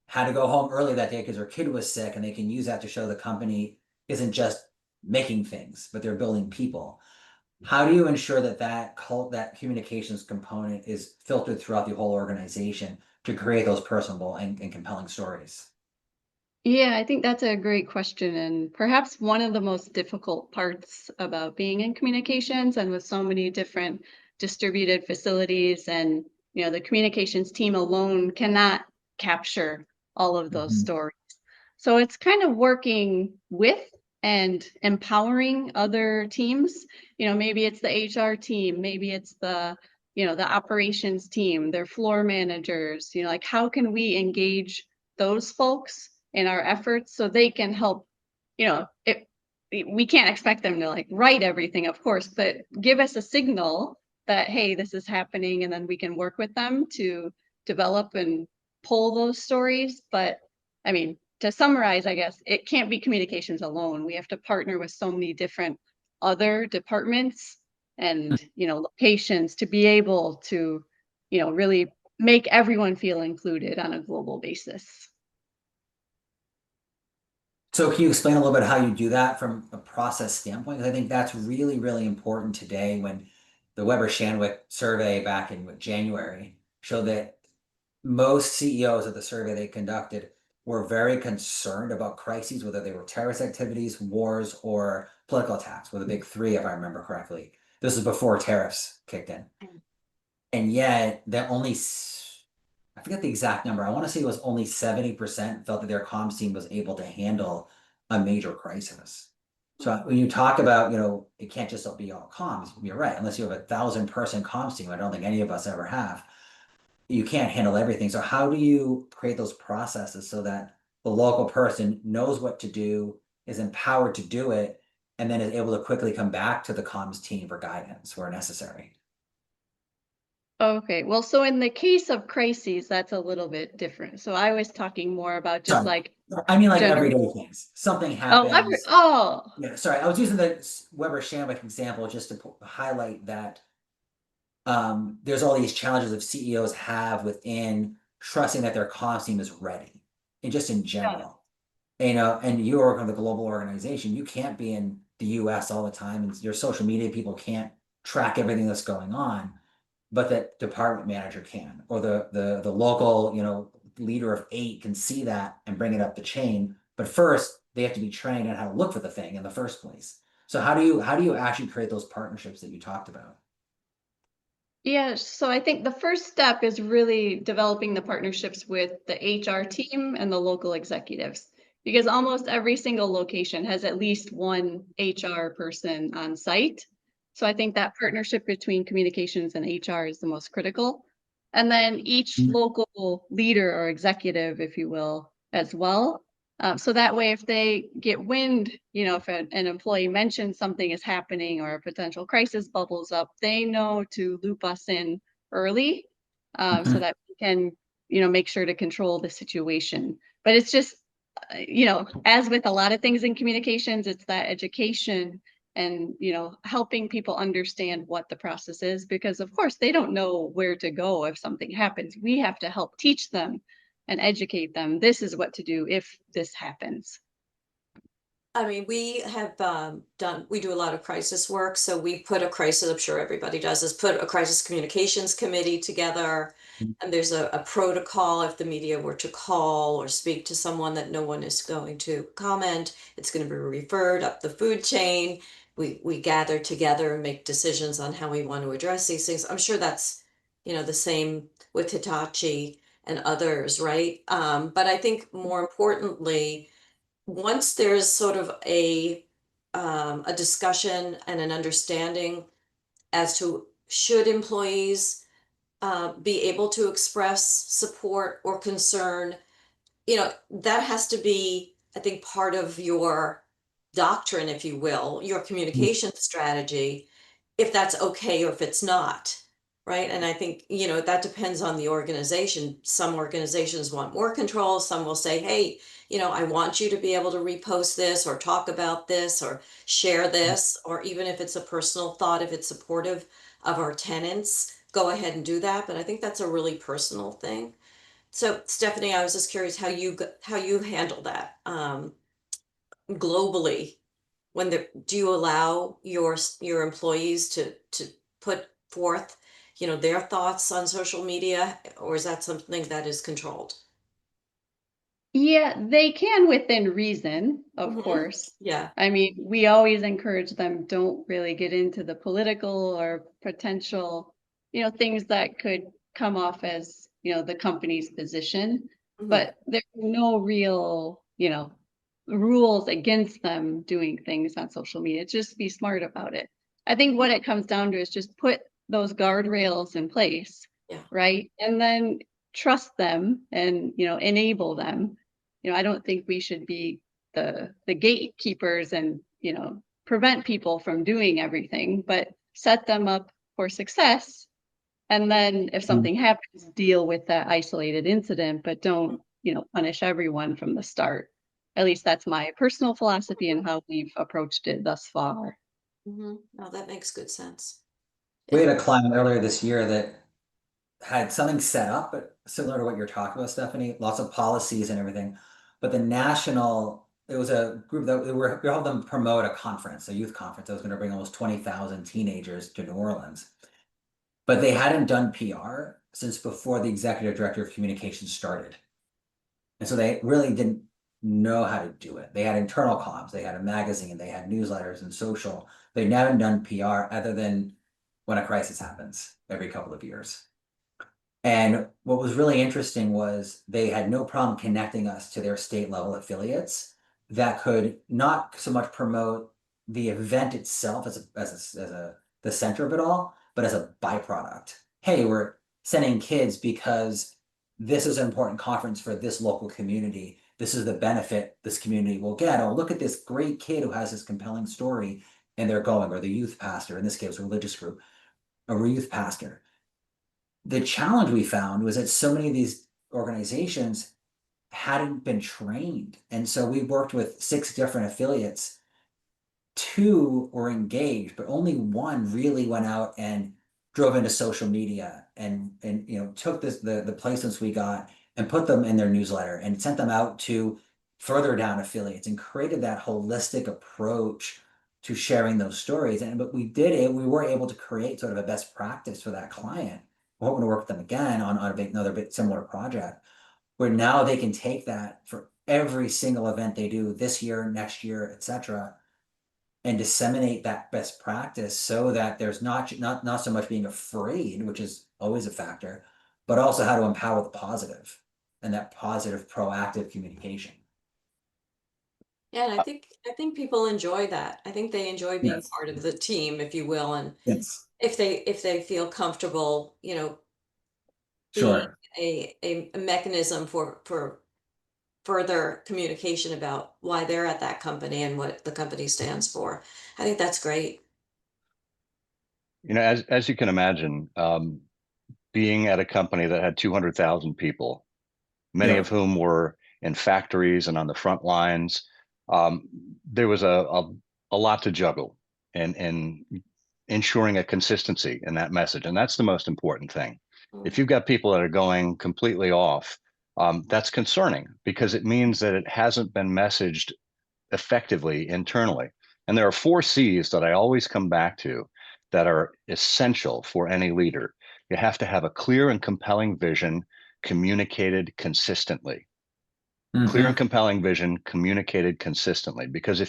had to go home early that day because their kid was sick, and they can use that to show the company isn't just making things, but they're building people. How do you ensure that that communications component is filtered throughout the whole organization to create those personable and compelling stories? Yeah, I think that's a great question. And perhaps one of the most difficult parts about being in communications and with so many different distributed facilities, and the communications team alone cannot capture all of those Mhm. stories. So it's kind of working with and empowering other teams. Maybe it's the HR team, maybe it's the operations team, their floor managers, like how can we engage those folks in our efforts so they can help, it we can't expect them to like write everything, of course, but give us a signal that, hey, this is happening, and then we can work with them to develop and pull those stories. But I mean, to summarize, I guess it can't be communications alone. We have to partner with so many different other departments and, locations to be able to, really make everyone feel included on a global basis. So can you explain a little bit how you do that from a process standpoint? 'Cause I think that's really, really important today when the Weber Shandwick survey back in January showed that most CEOs of the survey they conducted were very concerned about crises, whether they were terrorist activities, wars, or political attacks, were the big three, if I remember correctly. This is before tariffs kicked in. And yet, I forget the exact number. I want to say it was only 70% felt that their comms team was able to handle a major crisis. So when you talk about, it can't just be all comms, you're right. Unless you have a 1,000-person comms team, I don't think any of us ever have, you can't handle everything. So how do you create those processes so that the local person knows what to do, is empowered to do it, and then is able to quickly come back to the comms team for guidance where necessary? Okay, well, so in the case of crises, that's a little bit different. So I was talking more about just Sorry. like I mean, like general. everyday things. Something Oh, happens. oh, Yeah, sorry. I was using the Weber Shandwick example just to highlight that there's all these challenges that CEOs have within trusting that their comms team is ready, and just in got it. general. And you work on the global organization. You can't be in the US all the time, and your social media people can't track everything that's going on, but that department manager can, or the local, leader of 8 can see that and bring it up the chain. But first, they have to be trained on how to look for the thing in the first place. So how do you actually create those partnerships that you talked about? Yeah, so I think the first step is really developing the partnerships with the HR team and the local executives, because almost every single location has at least one HR person on site. So I think that partnership between communications and HR is the most critical. And then each local leader or executive, if you will, as well. So that way, if they get wind, if an employee mentions something is happening or a potential crisis bubbles up, they know to loop us in early, so Mhm. that we can, make sure to control the situation. But it's just, as with a lot of things in communications, it's that education and, helping people understand what the process is, because of course they don't know where to go if something happens. We have to help teach them and educate them. This is what to do if this happens. I mean, we have we do a lot of crisis work. So we put a crisis, I'm sure everybody does, is put a crisis communications committee together. And there's a protocol if the media were to call or speak to someone that no one is going to comment, it's going to be referred up the food chain. We gather together and make decisions on how we want to address these things. I'm sure that's, the same with Hitachi and others, right? But I think more importantly, once there's sort of a discussion and an understanding as to should employees be able to express support or concern, that has to be, I think, part of your doctrine, if you will, your communication strategy, if that's okay or if it's not. Right. And I think, that depends on the organization. Some organizations want more control. Some will say, hey, I want you to be able to repost this or talk about this or share this, or even if it's a personal thought, if it's supportive of our tenants, go ahead and do that, but I think that's a really personal thing. So Stephanie, I was just curious how you handle that globally. Do you allow your employees to put forth, their thoughts on social media, or is that something that is controlled? Yeah, they can within reason, of Hmm. course. Yeah. I mean, we always encourage them, don't really get into the political or potential, things that could come off as, the company's position. Hmm. But there's no real, rules against them doing things on social media. Just be smart about it. I think what it comes down to is just put those guardrails in place, Yeah. right? And then trust them and, enable them. I don't think we should be the gatekeepers and, prevent people from doing everything, but set them up for success. And then if Mm. something happens, deal with that isolated incident, but don't, punish everyone from the start. At least that's my personal philosophy and how we've approached it thus far. Hmm. Oh, that makes good sense. We Yeah. had a client earlier this year that had something set up, but similar to what you're talking about, Stephanie, lots of policies and everything. But it was a group that we helped them promote a conference, a youth conference that was going to bring almost 20,000 teenagers to New Orleans. But they hadn't done PR since before the executive director of communications started. And so they really didn't know how to do it. They had internal comms, they had a magazine, they had newsletters and social. They never done PR other than when a crisis happens every couple of years. And what was really interesting was they had no problem connecting us to their state level affiliates that could not so much promote the event itself as the center of it all, but as a byproduct. Hey, we're sending kids because this is an important conference for this local community. This is the benefit this community will get. Oh, look at this great kid who has this compelling story, and they're going, or the youth pastor, in this case, a religious group, or a youth pastor. The challenge we found was that so many of these organizations hadn't been trained. And so we worked with 6 different affiliates. 2 were engaged, but only 1 really went out and drove into social media and took the placements we got and put them in their newsletter and sent them out to further down affiliates and created that holistic approach to sharing those stories. But we were able to create sort of a best practice for that client. We're hoping to work with them again on another bit similar project where now they can take that for every single event they do this year, next year, etc., and disseminate that best practice so that there's not so much being afraid, which is always a factor, but also how to empower the positive and that positive proactive communication. Yeah, and I think people enjoy that. I think they enjoy being Yes. part of the team, if you will, and Yes. if they feel comfortable, being Sure. a mechanism for further communication about why they're at that company and what the company stands for. I think that's great. As you can imagine, being at a company that had 200,000 people, many Yeah. of whom were in factories and on the front lines, um, there was a lot to juggle and ensuring a consistency in that message. And that's the most important thing. If Mm. you've got people that are going completely off, that's concerning because it means that it hasn't been messaged effectively internally. And there are 4 C's that I always come back to that are essential for any leader. You have to have a clear and compelling vision communicated consistently. Clear and Mm-hmm. compelling vision communicated consistently. Because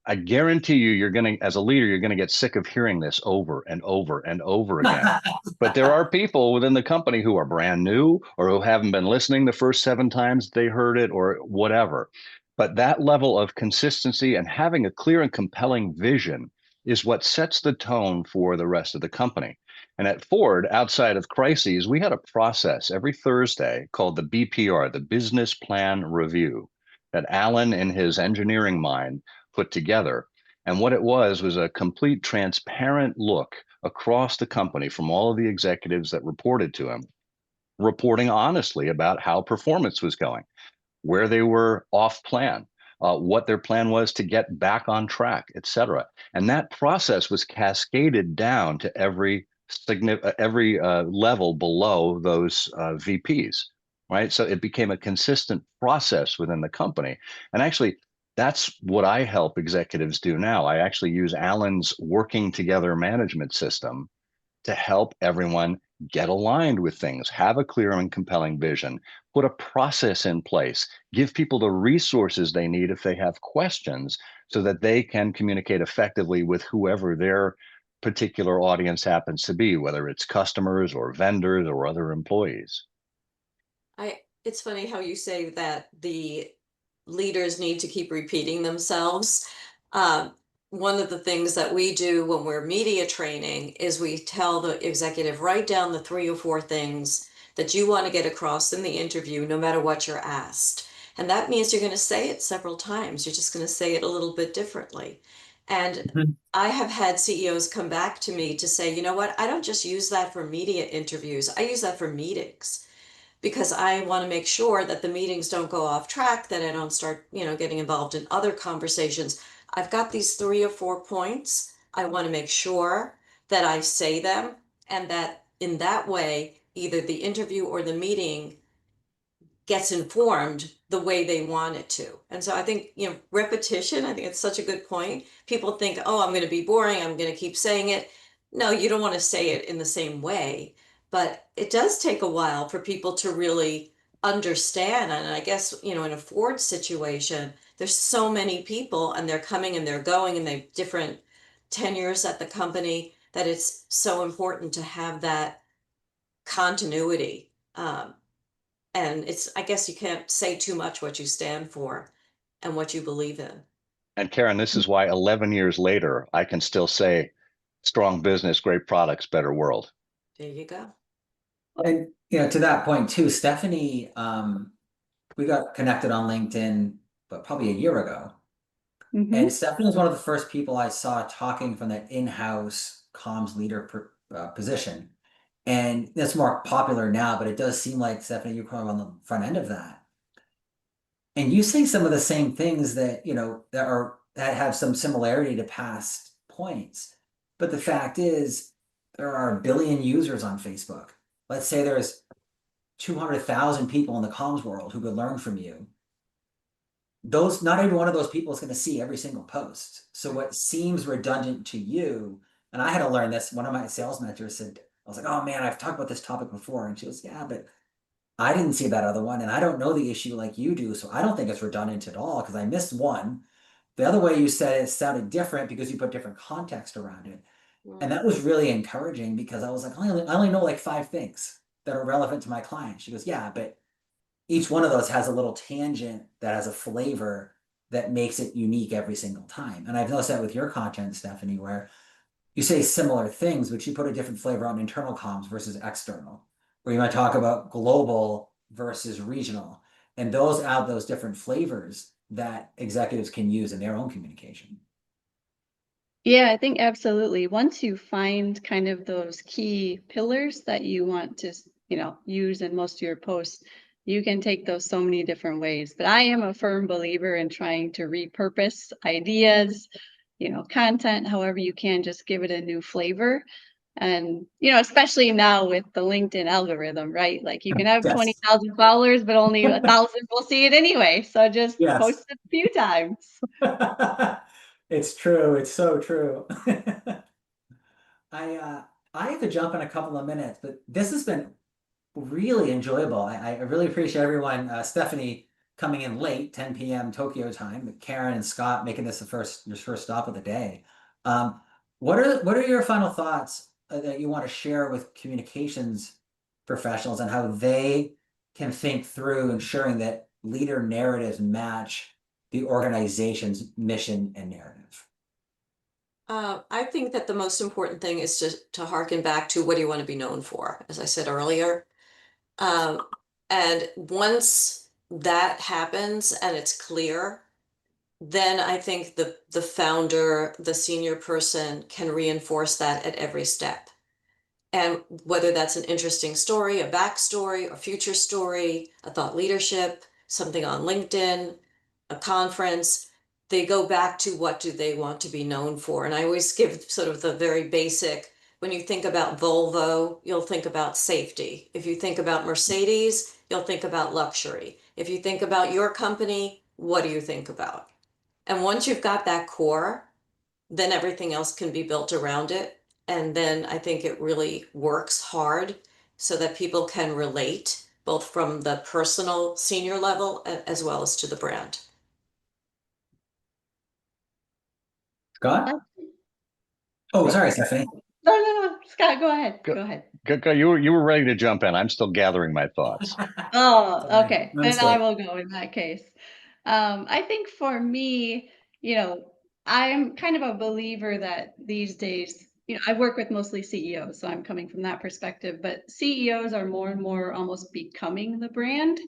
I guarantee you, you're going to, as a leader, you're going to get sick of hearing this over and over and over again. But there are people within the company who are brand new or who haven't been listening the first 7 times they heard it or whatever. But that level of consistency and having a clear and compelling vision is what sets the tone for the rest of the company. And at Ford, outside of crises, we had a process every Thursday called the BPR, the Business Plan Review, that Alan, in his engineering mind, put together. And what it was a complete transparent look across the company from all of the executives that reported to him, reporting honestly about how performance was going, where they were off plan, what their plan was to get back on track, et cetera. And that process was cascaded down to every every level below those VPs, right? So it became a consistent process within the company. And actually, that's what I help executives do now. I actually use Alan's working together management system to help everyone get aligned with things, have a clear and compelling vision, put a process in place, give people the resources they need if they have questions so that they can communicate effectively with whoever their particular audience happens to be, whether it's customers or vendors or other employees. It's funny how you say that the leaders need to keep repeating themselves. Um, One of the things that we do when we're media training is we tell the executive, write down the 3 or 4 things that you want to get across in the interview, no matter what you're asked. And that means you're going to say it several times. You're just going to say it a little bit differently. And Mhm. I have had CEOs come back to me to say, you know what, I don't just use that for media interviews, I use that for meetings because I want to make sure that the meetings don't go off track, that I don't start, getting involved in other conversations. I've got these 3 or 4 points. I want to make sure that I say them and that in that way, either the interview or the meeting gets informed the way they want it to. And so I think, repetition, I think it's such a good point. People think, oh, I'm going to be boring, I'm going to keep saying it. No, you don't want to say it in the same way, but it does take a while for people to really understand. And I guess, in a Ford situation, there's so many people and they're coming and they're going and they've different tenures at the company that it's so important to have that continuity. And I guess you can't say too much what you stand for and what you believe in. And Carin, this is why 11 years later, I can still say strong business, great products, better world. There you go. And to that point too, Stephanie, we got connected on LinkedIn, but probably a year ago. Mhm. And Stephanie was one of the first people I saw talking from that in-house comms leader position. And that's more popular now, but it does seem like, Stephanie, you're kind of on the front end of that. And you say some of the same things that, that have some similarity to past points. But the fact is, there are a billion users on Facebook. Let's say there's 200,000 people in the comms world who could learn from you. Not every one of those people is going to see every single post. So what seems redundant to you, and I had to learn this. One of my sales mentors said, I was like, oh man, I've talked about this topic before. And she goes, yeah, but I didn't see that other one. And I don't know the issue like you do. So I don't think it's redundant at all because I missed one. The other way you said it sounded different because you put different context around it. And that was really encouraging because I was like, I only know like 5 things that are relevant to my client. She goes, yeah, but each one of those has a little tangent that has a flavor that makes it unique every single time. And I've noticed that with your content, Stephanie, where you say similar things, but you put a different flavor on internal comms versus external, where you might talk about global versus regional. And those add those different flavors that executives can use in their own communication. Yeah, I think absolutely. Once you find kind of those key pillars that you want to, use in most of your posts, you can take those so many different ways. But I am a firm believer in trying to repurpose ideas, content, however you can, just give it a new flavor. And, especially now with the LinkedIn algorithm, right? Like you can have Yes. 20,000 followers, but only 1,000 will see it anyway. So just Yes. post it a few times. It's true. It's so true. I uh I have to jump in a couple of minutes, but this has been really enjoyable. I really appreciate everyone. Stephanie coming in late, 10 p.m. Tokyo time, but Carin and Scott making this your first stop of the day. Um, what are your final thoughts that you want to share with communications professionals and how they can think through ensuring that leader narratives match the organization's mission and narrative? I think that the most important thing is to harken back to what do you want to be known for, as I said earlier. Um, and once that happens and it's clear, then I think the founder, the senior person can reinforce that at every step. And whether that's an interesting story, a backstory, a future story, a thought leadership, something on LinkedIn, a conference, they go back to what do they want to be known for. And I always give sort of the very basic When you think about Volvo, you'll think about safety. If you think about Mercedes, you'll think about luxury. If you think about your company, what do you think about? And once you've got that core, then everything else can be built around it. And then I think it really works hard so that people can relate both from the personal senior level as well as to the brand. Scott? Oh, sorry, Stephanie. No. Scott, go ahead. Go ahead. You were ready to jump in. I'm still gathering my thoughts. Oh, Sorry, okay. my Then I mistake. will go in that case. I think for me, I'm kind of a believer that these days, I work with mostly CEOs, so I'm coming from that perspective, but CEOs are more and more almost becoming the brand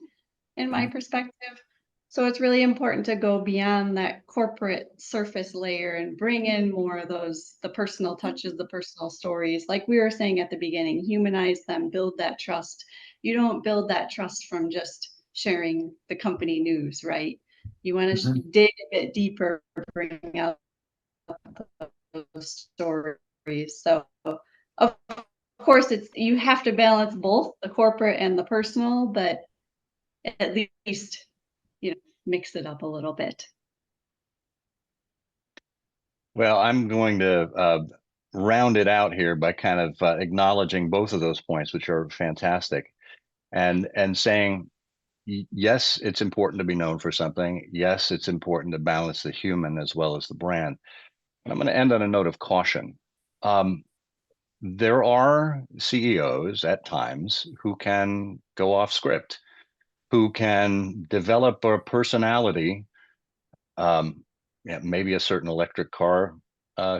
in my perspective. So it's really important to go beyond that corporate surface layer and bring in more of the personal touches, the personal stories. Like we were saying at the beginning, humanize them, build that trust. You don't build that trust from just sharing the company news, right? You want to dig a bit deeper, bring out those stories. So of course you have to balance both the corporate and the personal, but at least mix it up a little bit. Well, I'm going to round it out here by kind of acknowledging both of those points, which are fantastic, and saying, yes, it's important to be known for something. Yes, it's important to balance the human as well as the brand. And I'm going to end on a note of caution. There are CEOs at times who can go off script, who can develop a personality. Maybe a certain electric car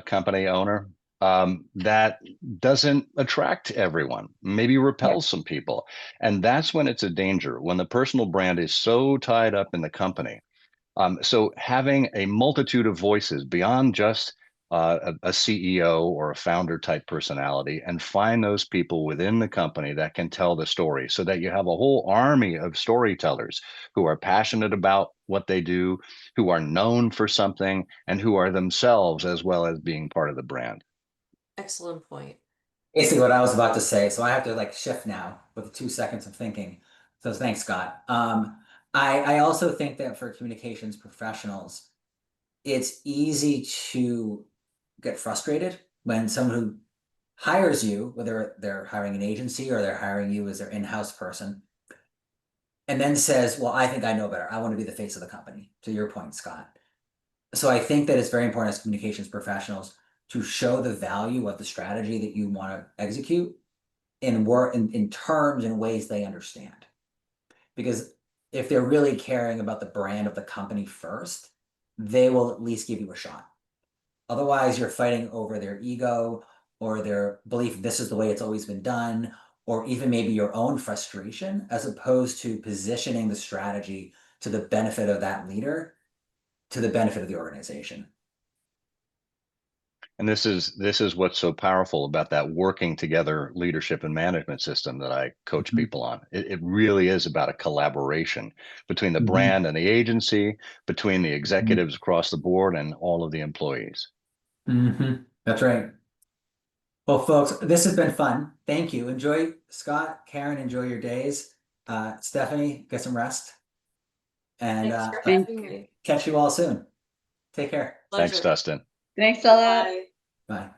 company owner that doesn't attract everyone, maybe repels some people. And that's when it's a danger, when the personal brand is so tied up in the company. So having a multitude of voices beyond just a CEO or a founder type personality, and find those people within the company that can tell the story, so that you have a whole army of storytellers who are passionate about what they do, who are known for something, and who are themselves as well as being part of the brand. Excellent point. Basically what I was about to say, so I have to like shift now with 2 seconds of thinking. So thanks, Scott. I also think that for communications professionals, it's easy to get frustrated when someone who hires you, whether they're hiring an agency or they're hiring you as their in-house person, and then says, well, I think I know better. I want to be the face of the company, to your point, Scott. So I think that it's very important as communications professionals to show the value of the strategy that you want to execute in work in terms and ways they understand. Because if they're really caring about the brand of the company first, they will at least give you a shot. Otherwise, you're fighting over their ego or their belief this is the way it's always been done, or even maybe your own frustration, as opposed to positioning the strategy to the benefit of that leader, to the benefit of the organization. And this is what's so powerful about that working together leadership and management system that I coach people on. It really is about a collaboration between the brand and the agency, between the executives across the board, and all of the employees. That's right. Well, folks, this has been fun. Thank you. Enjoy, Scott, Carin, enjoy your days. Stephanie, get some rest. And Thanks for having me. catch you all soon. Take care. Pleasure. Thanks, Dustin. Thanks a lot. Bye. Bye.